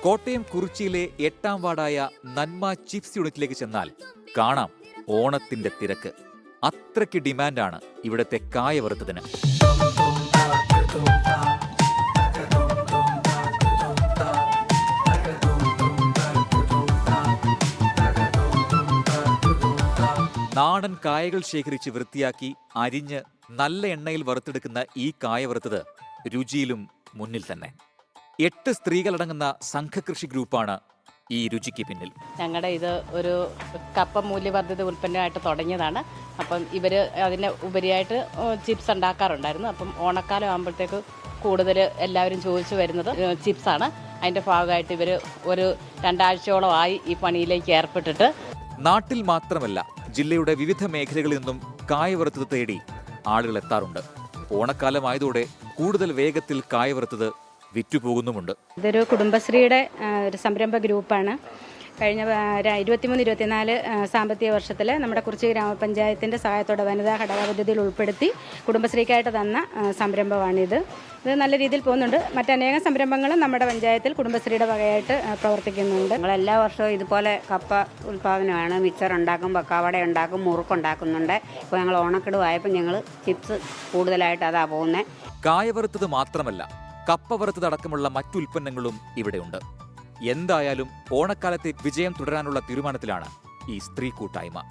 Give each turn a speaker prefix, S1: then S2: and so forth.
S1: കോട്ടയം കുറിച്ചിയിലെ 8ാം വാർഡായ നന്മ ചിപ്സ് യൂണിറ്റിലേക്ക് ചെന്നാൽ കാണാം ഓണത്തിന്റെ തിരക്ക്. അത്രയ്ക്ക് ഡിമാൻഡാണ് ഇവിടുത്തെ കായ വറുത്തതിന്. നാടൻ കായകൾ ശേഖരിച്ച് വൃത്തിയാക്കി അരിഞ്ഞ് നല്ല എണ്ണയിൽ വറുത്തെടുക്കുന്ന ഈ കായ വറുത്തത് രുചിയിലും മുന്നിൽ തന്നെ. 8 സ്ത്രീകളടങ്ങുന്ന സംഘകൃഷി ഗ്രൂപ്പാണ് ഈ രുചിക്ക് പിന്നിൽ.
S2: ഞങ്ങളുടെ ഇത് ഒരു കപ്പ മൂല്യവർദ്ധിത ഉൽപ്പന്നമായിട്ട് തുടങ്ങിയതാണ്. അപ്പം ഇവർ അതിന് ഉപരിയായിട്ട് ചിപ്സ് ഉണ്ടാക്കാറുണ്ടായിരുന്നു. അപ്പം ഓണക്കാലം ആകുമ്പോഴത്തേക്ക് കൂടുതൽ എല്ലാവരും ചോദിച്ചു വരുന്നത് ചിപ്സാണ്. അതിൻ്റെ ഭാഗമായിട്ട് ഇവർ ഒരു 2 ആഴ്ചയോളമായി ഈ പണിയിലേക്ക് ഏർപ്പെട്ടിട്ട്.
S1: നാട്ടിൽ മാത്രമല്ല, ജില്ലയുടെ വിവിധ മേഖലകളിൽ നിന്നും കായ വറുത്തത് തേടി ആളുകൾ എത്താറുണ്ട്. ഓണക്കാലമായതോടെ കൂടുതൽ വേഗത്തിൽ കായ വറുത്തത് വിറ്റുപോകുന്നുമുണ്ട്.
S3: ഇതൊരു കുടുംബശ്രീയുടെ ഒരു സംരംഭ ഗ്രൂപ്പാണ്. കഴിഞ്ഞ 23-24 സാമ്പത്തിക വർഷത്തിൽ നമ്മുടെ കുറിച്ചി ഗ്രാമപഞ്ചായത്തിൻ്റെ സഹായത്തോടെ വനിതാ ഘടക പദ്ധതിയിൽ ഉൾപ്പെടുത്തി കുടുംബശ്രീക്കായിട്ട് തന്ന സംരംഭമാണിത്. ഇത് നല്ല രീതിയിൽ പോകുന്നുണ്ട്. മറ്റനേകം സംരംഭങ്ങളും നമ്മുടെ പഞ്ചായത്തിൽ കുടുംബശ്രീയുടെ വകയായിട്ട് പ്രവർത്തിക്കുന്നുണ്ട്.
S4: ഞങ്ങൾ എല്ലാ വർഷവും ഇതുപോലെ കപ്പ ഉൽപ്പാദനമാണ്. മിച്ചർ ഉണ്ടാക്കും, പക്കാവട ഉണ്ടാക്കും, മുറുക്കുണ്ടാക്കുന്നുണ്ട്. ഇപ്പോൾ ഞങ്ങൾ ഓണക്കിടുവായപ്പോൾ ഞങ്ങൾ ചിപ്സ് കൂടുതലായിട്ട് അതാ പോകുന്നത്.
S1: കായ വറുത്തത് മാത്രമല്ല, കപ്പ വറുത്തതടക്കമുള്ള മറ്റുൽപ്പന്നങ്ങളും ഇവിടെയുണ്ട്. എന്തായാലും ഓണക്കാലത്തെ വിജയം തുടരാനുള്ള തീരുമാനത്തിലാണ് ഈ സ്ത്രീ കൂട്ടായ്മ.